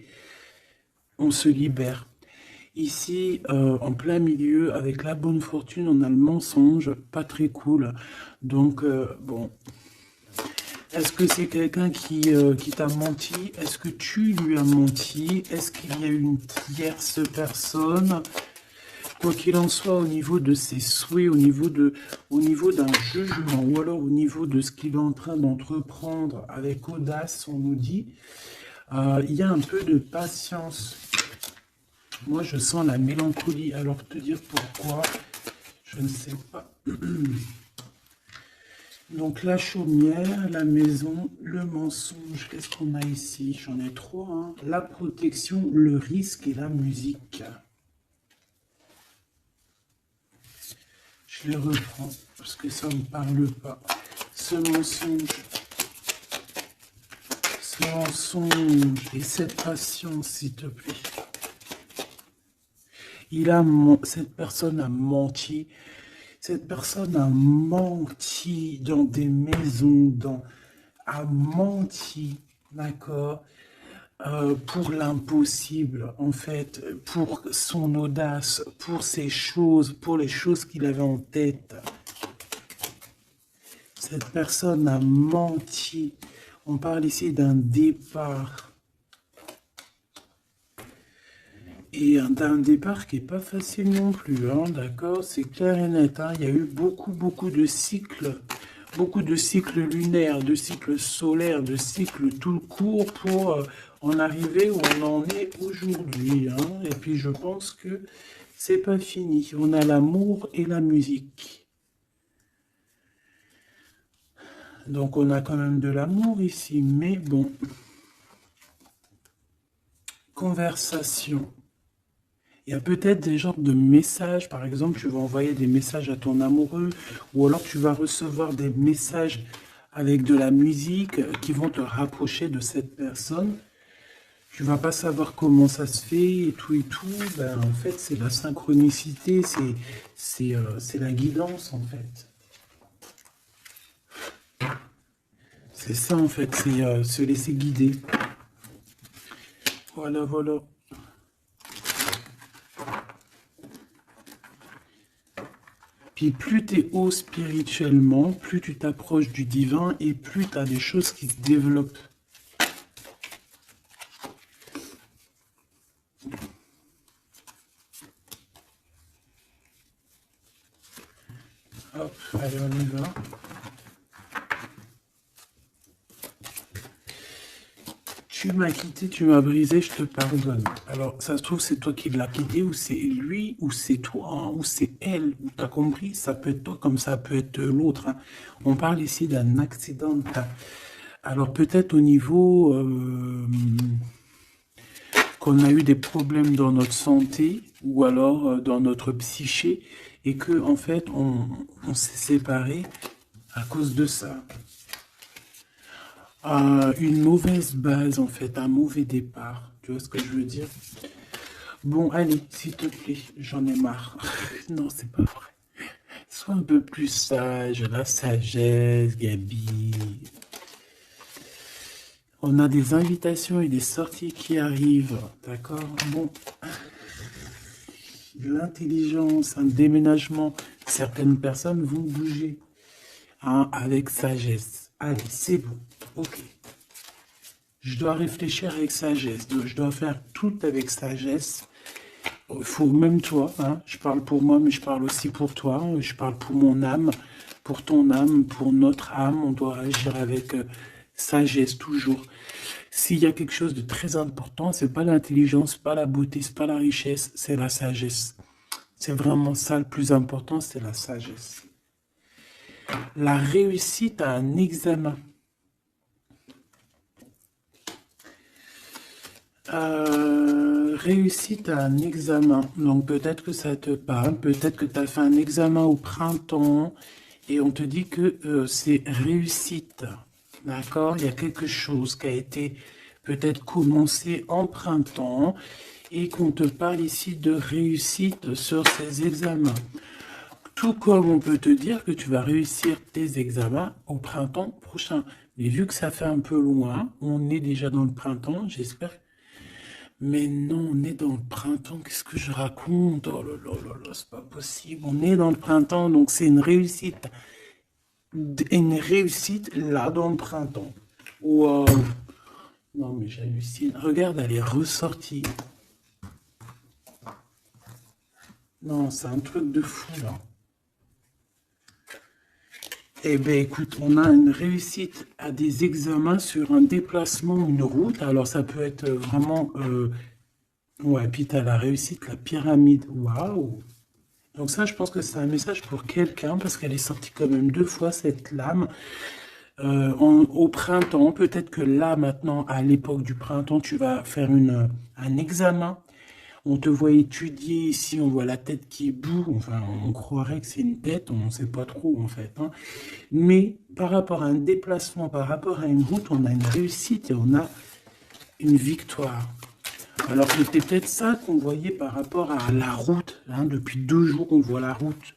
on se libère. Ici, en plein milieu, avec la bonne fortune, on a le mensonge, pas très cool. Donc, bon, est-ce que c'est quelqu'un qui t'a menti? Est-ce que tu lui as menti? Est-ce qu'il y a une tierce personne? Quoi qu'il en soit, au niveau de ses souhaits, au niveau d'un jugement, ou alors au niveau de ce qu'il est en train d'entreprendre avec audace, on nous dit, il y a un peu de patience. Moi, je sens la mélancolie. Alors, te dire pourquoi, je ne sais pas. Donc la chaumière, la maison, le mensonge. Qu'est-ce qu'on a ici? J'en ai trois, hein. La protection, le risque et la musique. Je les reprends parce que ça ne me parle pas. Ce mensonge et cette patience, s'il te plaît. Cette personne a menti. Cette personne a menti dans des maisons, a menti, d'accord, pour l'impossible, en fait, pour son audace, pour ses choses, pour les choses qu'il avait en tête. Cette personne a menti. On parle ici d'un départ. Et d'un départ qui n'est pas facile non plus, hein, d'accord? C'est clair et net, hein. Il y a eu beaucoup de cycles lunaires, de cycles solaires, de cycles tout court pour en arriver où on en est aujourd'hui, hein. Et puis je pense que c'est pas fini. On a l'amour et la musique. Donc on a quand même de l'amour ici, mais bon. Conversation. Il y a peut-être des genres de messages, par exemple, tu vas envoyer des messages à ton amoureux, ou alors tu vas recevoir des messages avec de la musique qui vont te rapprocher de cette personne. Tu vas pas savoir comment ça se fait et tout. Ben, en fait, c'est la synchronicité, c'est la guidance, en fait. C'est ça, en fait, c'est se laisser guider. Voilà, voilà. Puis plus tu es haut spirituellement, plus tu t'approches du divin et plus tu as des choses qui se développent. Hop, allez, on y va. Tu m'as quitté, tu m'as brisé, je te pardonne. Alors, ça se trouve, c'est toi qui l'as quitté, ou c'est lui, ou c'est toi, hein, ou c'est elle, ou t'as compris, ça peut être toi comme ça peut être l'autre, hein. On parle ici d'un accident. Alors, peut-être au niveau qu'on a eu des problèmes dans notre santé, ou alors dans notre psyché, et que, en fait, on s'est séparés à cause de ça. Une mauvaise base, en fait, un mauvais départ. Tu vois ce que je veux dire? Bon, allez, s'il te plaît, j'en ai marre. Non, c'est pas vrai. Sois un peu plus sage, la sagesse, Gabi. On a des invitations et des sorties qui arrivent, d'accord? Bon, l'intelligence, un déménagement, certaines personnes vont bouger, hein, avec sagesse. Allez, c'est bon. Ok. Je dois réfléchir avec sagesse. Je dois faire tout avec sagesse. Il faut, même toi, hein, je parle pour moi, mais je parle aussi pour toi. Je parle pour mon âme, pour ton âme, pour notre âme. On doit agir avec sagesse toujours. S'il y a quelque chose de très important, c'est pas l'intelligence, pas la beauté, c'est pas la richesse, c'est la sagesse. C'est vraiment ça le plus important, c'est la sagesse. La réussite à un examen. Réussite à un examen. Donc peut-être que ça te parle, peut-être que tu as fait un examen au printemps et on te dit que c'est réussite. D'accord? Il y a quelque chose qui a été peut-être commencé en printemps et qu'on te parle ici de réussite sur ces examens. Tout comme on peut te dire que tu vas réussir tes examens au printemps prochain. Mais vu que ça fait un peu loin, on est déjà dans le printemps, j'espère. Mais non, on est dans le printemps, qu'est-ce que je raconte? Oh là là là là, c'est pas possible. On est dans le printemps, donc c'est une réussite. Une réussite là dans le printemps. Wow. Non mais j'hallucine. Regarde, elle est ressortie. Non, c'est un truc de fou là. Eh bien, écoute, on a une réussite à des examens sur un déplacement, une route. Alors, ça peut être vraiment... Ouais, puis tu as la réussite, la pyramide. Waouh! Donc ça, je pense que c'est un message pour quelqu'un, parce qu'elle est sortie quand même 2 fois, cette lame. Au printemps, peut-être que là, maintenant, à l'époque du printemps, tu vas faire un examen. On te voit étudier ici, on voit la tête qui boue. Enfin, on croirait que c'est une tête, on ne sait pas trop en fait, hein. Mais par rapport à un déplacement, par rapport à une route, on a une réussite et on a une victoire. Alors c'était peut-être ça qu'on voyait par rapport à la route, hein. Depuis 2 jours, on voit la route.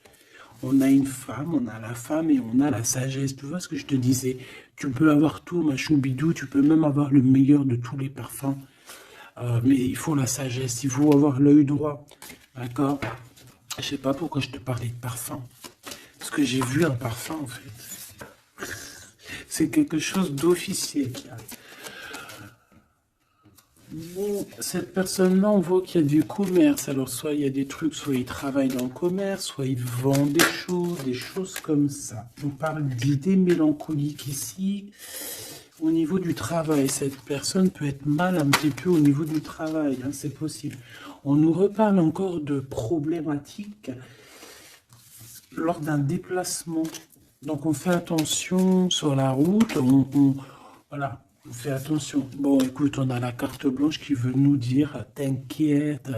On a une femme, on a la femme et on a la sagesse. Tu vois ce que je te disais? Tu peux avoir tout, ma choubidou, tu peux même avoir le meilleur de tous les parfums. Mais il faut la sagesse, il faut avoir l'œil droit. D'accord? Je sais pas pourquoi je te parlais de parfum. Parce que j'ai vu un parfum en fait. C'est quelque chose d'officiel qui arrive. Bon, cette personne-là, on voit qu'il y a du commerce. Alors, soit il y a des trucs, soit il travaille dans le commerce, soit il vend des choses comme ça. On parle d'idées mélancoliques ici. Au niveau du travail, cette personne peut être mal un petit peu au niveau du travail, hein, c'est possible. On nous reparle encore de problématiques lors d'un déplacement. Donc, on fait attention sur la route. Voilà. Fais attention. Bon, écoute, on a la carte blanche qui veut nous dire, t'inquiète,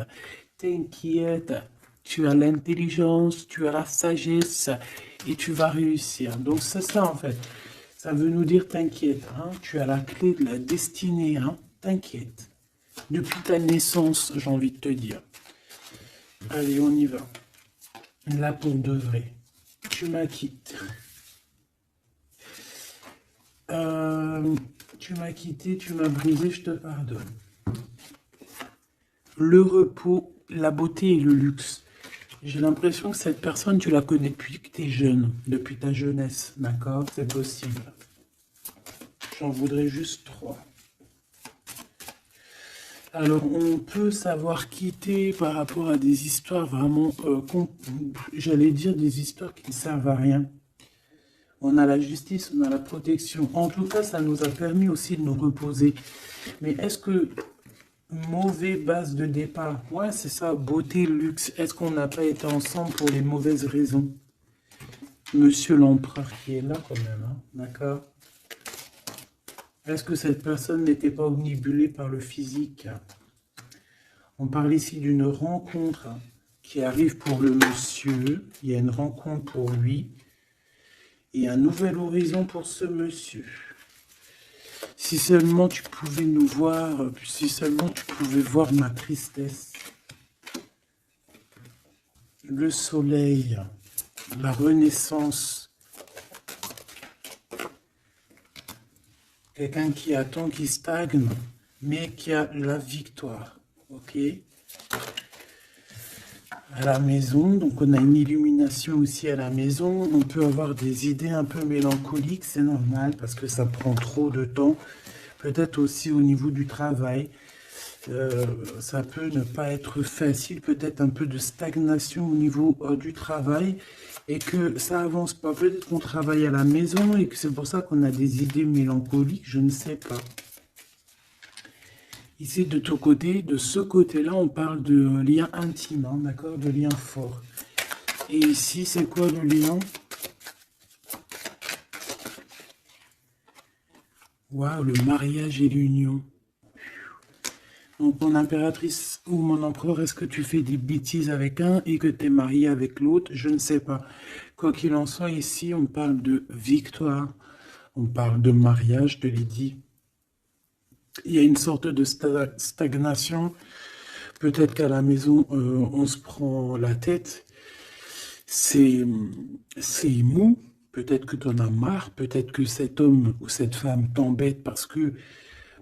t'inquiète, tu as l'intelligence, tu as la sagesse et tu vas réussir. Donc c'est ça en fait. Ça veut nous dire, t'inquiète, hein, tu as la clé de la destinée, hein, t'inquiète. Depuis ta naissance, j'ai envie de te dire. Allez, on y va. Là pour de vrai. Tu m'acquittes. Tu m'as quitté, tu m'as brisé, je te pardonne. Le repos, la beauté et le luxe. J'ai l'impression que cette personne, tu la connais depuis que tu es jeune, depuis ta jeunesse, d'accord? C'est possible. J'en voudrais juste 3. Alors, on peut savoir quitter par rapport à des histoires vraiment, j'allais dire des histoires qui ne servent à rien. On a la justice, on a la protection. En tout cas, ça nous a permis aussi de nous reposer. Mais est-ce que mauvais base de départ, ouais, c'est ça, beauté, luxe, est-ce qu'on n'a pas été ensemble pour les mauvaises raisons? Monsieur l'empereur qui est là quand même, hein, d'accord? Est-ce que cette personne n'était pas omnibulée par le physique? On parle ici d'une rencontre qui arrive pour le monsieur. Il y a une rencontre pour lui et un nouvel horizon pour ce monsieur. Si seulement tu pouvais nous voir, si seulement tu pouvais voir ma tristesse. Le soleil, la renaissance. Quelqu'un qui attend, qui stagne, mais qui a la victoire. Ok? À la maison, donc on a une illumination aussi à la maison. On peut avoir des idées un peu mélancoliques, c'est normal parce que ça prend trop de temps. Peut-être aussi au niveau du travail. Ça peut ne pas être facile, peut-être un peu de stagnation au niveau du travail et que ça avance pas. Peut-être qu'on travaille à la maison et que c'est pour ça qu'on a des idées mélancoliques, je ne sais pas. Ici, de ton côté, de ce côté-là, on parle de lien intime, hein, d'accord, de lien fort. Et ici, c'est quoi le lien? Waouh, le mariage et l'union. Donc, mon impératrice ou mon empereur, est-ce que tu fais des bêtises avec un et que tu es marié avec l'autre? Je ne sais pas. Quoi qu'il en soit, ici, on parle de victoire. On parle de mariage, je te l'ai dit. Il y a une sorte de stagnation. Peut-être qu'à la maison, on se prend la tête. C'est mou. Peut-être que tu en as marre. Peut-être que cet homme ou cette femme t'embête parce que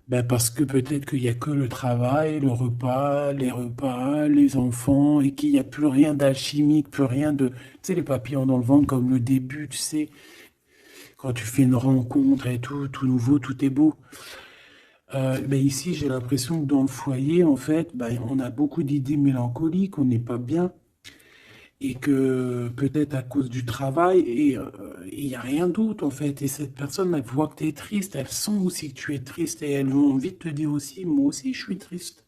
peut-être qu'il n'y a que le travail, le repas, les enfants, et qu'il n'y a plus rien d'alchimique, plus rien de... Tu sais, les papillons dans le ventre comme le début, tu sais, quand tu fais une rencontre et tout nouveau, tout est beau. Ici, j'ai l'impression que dans le foyer, en fait, on a beaucoup d'idées mélancoliques, on n'est pas bien, et que peut-être à cause du travail, et il n'y a rien d'autre, en fait. Et cette personne, elle voit que tu es triste, elle sent aussi que tu es triste, et elle a envie de te dire aussi, moi aussi, je suis triste.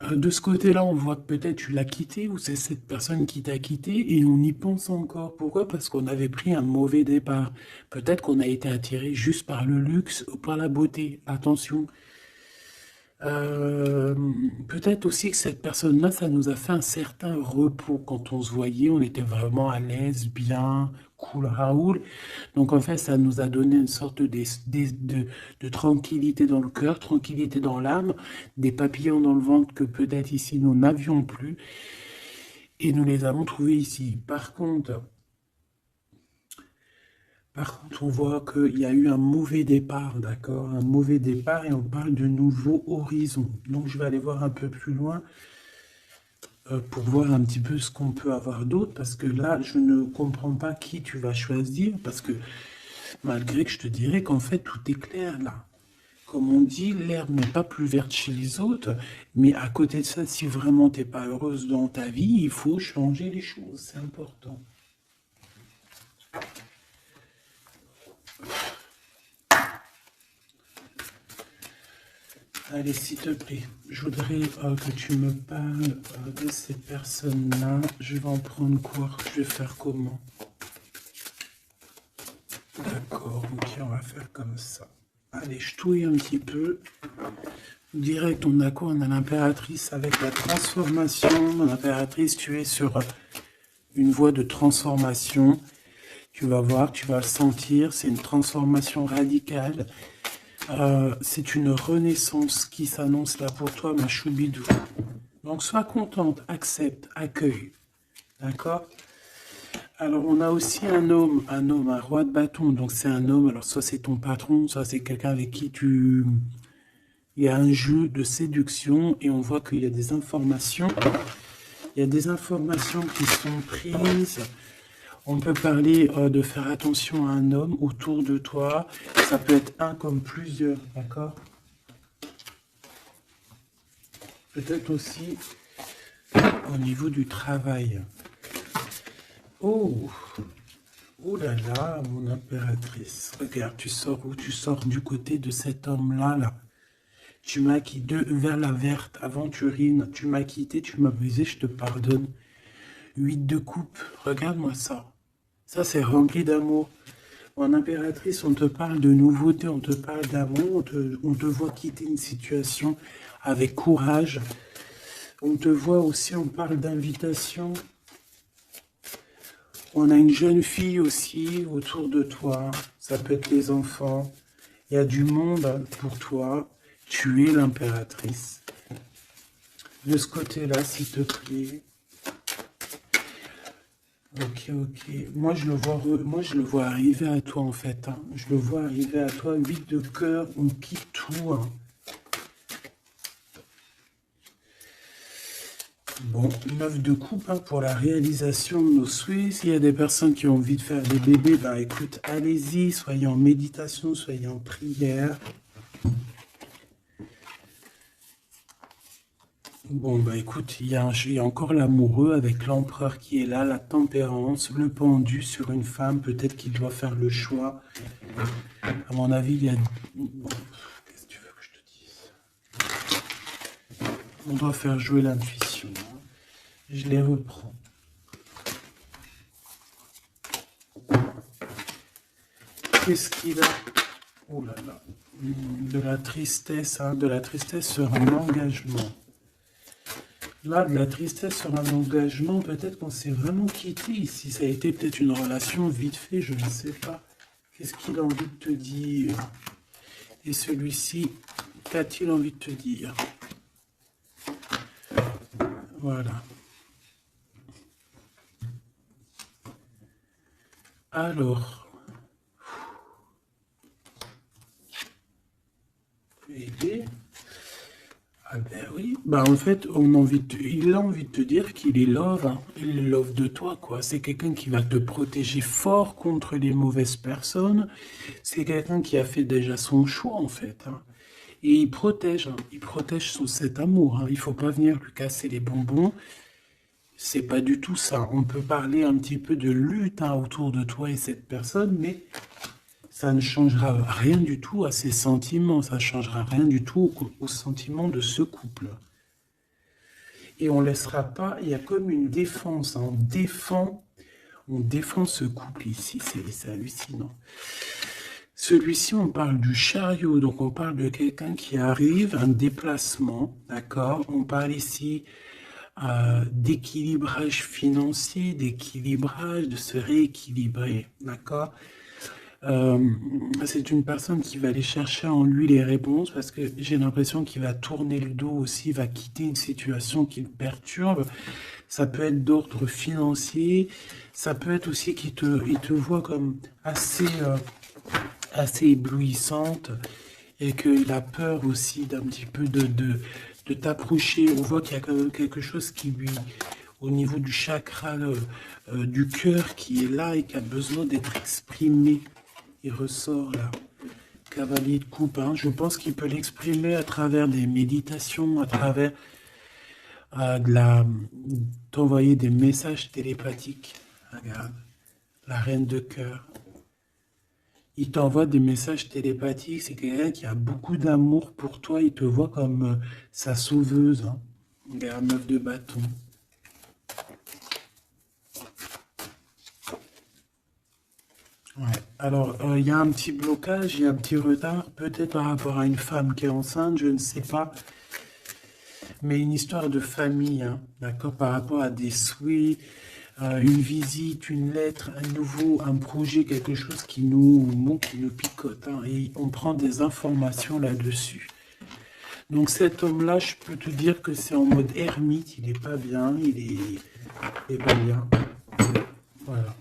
De ce côté-là, on voit que peut-être tu l'as quitté ou c'est cette personne qui t'a quitté et on y pense encore. Pourquoi? Parce qu'on avait pris un mauvais départ. Peut-être qu'on a été attiré juste par le luxe ou par la beauté. Attention. Euh, Peut-être aussi que cette personne-là, ça nous a fait un certain repos quand on se voyait, on était vraiment à l'aise, bien, cool, Raoul. Donc en fait, ça nous a donné une sorte de tranquillité dans le cœur, tranquillité dans l'âme, des papillons dans le ventre que peut-être ici nous n'avions plus et nous les avons trouvés ici. Par contre, on voit qu'il y a eu un mauvais départ, d'accord? Un mauvais départ et on parle de nouveaux horizons. Donc je vais aller voir un peu plus loin pour voir un petit peu ce qu'on peut avoir d'autre, parce que là, je ne comprends pas qui tu vas choisir, parce que malgré que je te dirais qu'en fait, tout est clair là. Comme on dit, l'herbe n'est pas plus verte chez les autres, mais à côté de ça, si vraiment t'es pas heureuse dans ta vie, il faut changer les choses, c'est important. Allez, s'il te plaît, je voudrais que tu me parles de ces personnes-là. Je vais en prendre quoi? Je vais faire comment? D'accord, ok, on va faire comme ça. Allez, je touille un petit peu. Direct, on a quoi? On a l'impératrice avec la transformation. L'impératrice, tu es sur une voie de transformation. Tu vas voir, tu vas le sentir. C'est une transformation radicale. C'est une renaissance qui s'annonce là pour toi, ma choubidou. Donc, sois contente, accepte, accueille. D'accord? Alors, on a aussi un roi de bâton. Donc, c'est un homme. Alors, soit c'est ton patron, soit c'est quelqu'un avec qui il y a un jeu de séduction et on voit qu'il y a des informations. Il y a des informations qui sont prises. On peut parler de faire attention à un homme autour de toi. Ça peut être un comme plusieurs, d'accord? Peut-être aussi au niveau du travail. Oh, oh là là, mon impératrice. Regarde, tu sors où? Tu sors du côté de cet homme-là, là. Tu m'as quitté vers la verte, aventurine. Tu m'as quitté, tu m'as brisé, je te pardonne. 8 de coupe, regarde-moi ça. Ça, c'est rempli d'amour. En impératrice, on te parle de nouveauté, on te parle d'amour, on te voit quitter une situation avec courage. On te voit aussi, on parle d'invitation. On a une jeune fille aussi autour de toi. Ça peut être les enfants. Il y a du monde pour toi. Tu es l'impératrice. De ce côté-là, s'il te plaît. Ok, ok. Moi, je le vois arriver à toi, en fait. Hein. Je le vois arriver à toi. 8 de cœur, on quitte tout. Hein. Bon, 9 de coupe hein, pour la réalisation de nos souhaits. S'il y a des personnes qui ont envie de faire des bébés, bah écoute, allez-y, soyez en méditation, soyez en prière. Bon, bah écoute, il y a encore l'amoureux avec l'empereur qui est là, la tempérance, le pendu sur une femme, peut-être qu'il doit faire le choix. À mon avis, il y a... Bon, qu'est-ce que tu veux que je te dise? On doit faire jouer l'intuition. Hein. Je les reprends. Qu'est-ce qu'il a? Oh là là. De la tristesse, hein, de la tristesse sur un engagement. Là, de la tristesse sur un engagement, peut-être qu'on s'est vraiment quitté ici. Ça a été peut-être une relation vite fait, je ne sais pas. Qu'est-ce qu'il a envie de te dire? Et celui-ci, qu'a-t-il envie de te dire? Voilà. Alors, aider. Ah ben oui, bah en fait, il a envie de te dire qu'il est love, hein. Il est love de toi, quoi. C'est quelqu'un qui va te protéger fort contre les mauvaises personnes. C'est quelqu'un qui a fait déjà son choix, en fait. Hein. Et il protège cet amour. Hein. Il faut pas venir lui casser les bonbons. C'est pas du tout ça. On peut parler un petit peu de lutte hein, autour de toi et cette personne, mais ça ne changera rien du tout à ses sentiments, ça ne changera rien du tout aux sentiments de ce couple. et on laissera pas, il y a comme une défense, hein. On défend ce couple ici, c'est hallucinant. Celui-ci, on parle du chariot, donc on parle de quelqu'un qui arrive, un déplacement, d'accord? On parle ici d'équilibrage financier, d'équilibrage, de se rééquilibrer, d'accord? C'est une personne qui va aller chercher en lui les réponses parce que j'ai l'impression qu'il va tourner le dos aussi, va quitter une situation qui le perturbe. Ça peut être d'ordre financier, ça peut être aussi il te voit comme assez éblouissante et qu'il a peur aussi d'un petit peu de t'approcher. On voit qu'il y a quand même quelque chose qui lui, au niveau du chakra du cœur, qui est là et qui a besoin d'être exprimé. Il ressort là, cavalier de coupe, hein. Je pense qu'il peut l'exprimer à travers des méditations, à travers t'envoyer des messages télépathiques. Regarde, la reine de cœur. Il t'envoie des messages télépathiques, c'est quelqu'un qui a beaucoup d'amour pour toi, il te voit comme sa sauveuse, hein. Regarde, 9 de bâton. Ouais. Alors, il y a un petit blocage, il y a un petit retard, peut-être par rapport à une femme qui est enceinte, je ne sais pas, mais une histoire de famille, hein, d'accord, par rapport à des souhaits, une visite, une lettre, un projet, quelque chose qui nous picote, hein, et on prend des informations là-dessus. Donc cet homme-là, je peux te dire que c'est en mode ermite, il n'est pas bien, il est pas bien. Voilà.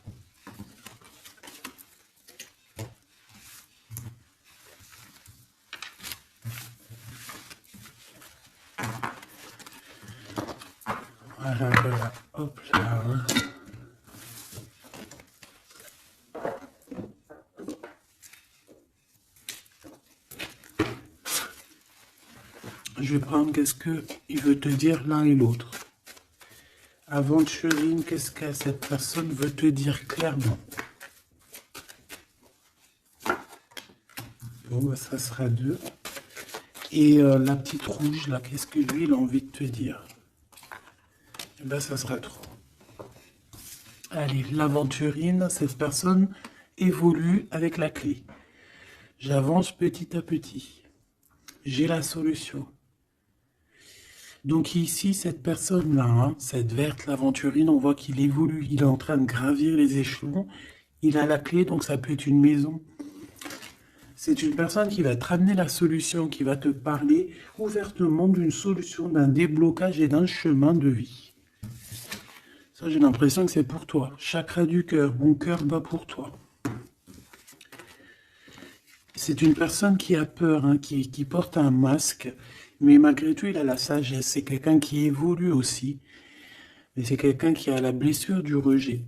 Voilà, voilà. Hop là, hein. Je vais prendre qu'est-ce qu'il veut te dire l'un et l'autre. Aventurine, qu'est-ce que cette personne veut te dire clairement? Bon, bah, ça sera 2. Et la petite rouge, là, qu'est-ce que lui, il a envie de te dire? Et ben, ça sera 3. Allez, l'aventurine, cette personne évolue avec la clé. J'avance petit à petit. J'ai la solution. Donc ici, cette personne-là, hein, cette verte, l'aventurine, on voit qu'il évolue. Il est en train de gravir les échelons. Il a la clé, donc ça peut être une maison. C'est une personne qui va te ramener la solution, qui va te parler ouvertement d'une solution, d'un déblocage et d'un chemin de vie. Ça, j'ai l'impression que c'est pour toi. Chakra du cœur, mon cœur bat pour toi. C'est une personne qui a peur, hein, qui porte un masque, mais malgré tout, il a la sagesse. C'est quelqu'un qui évolue aussi, mais c'est quelqu'un qui a la blessure du rejet.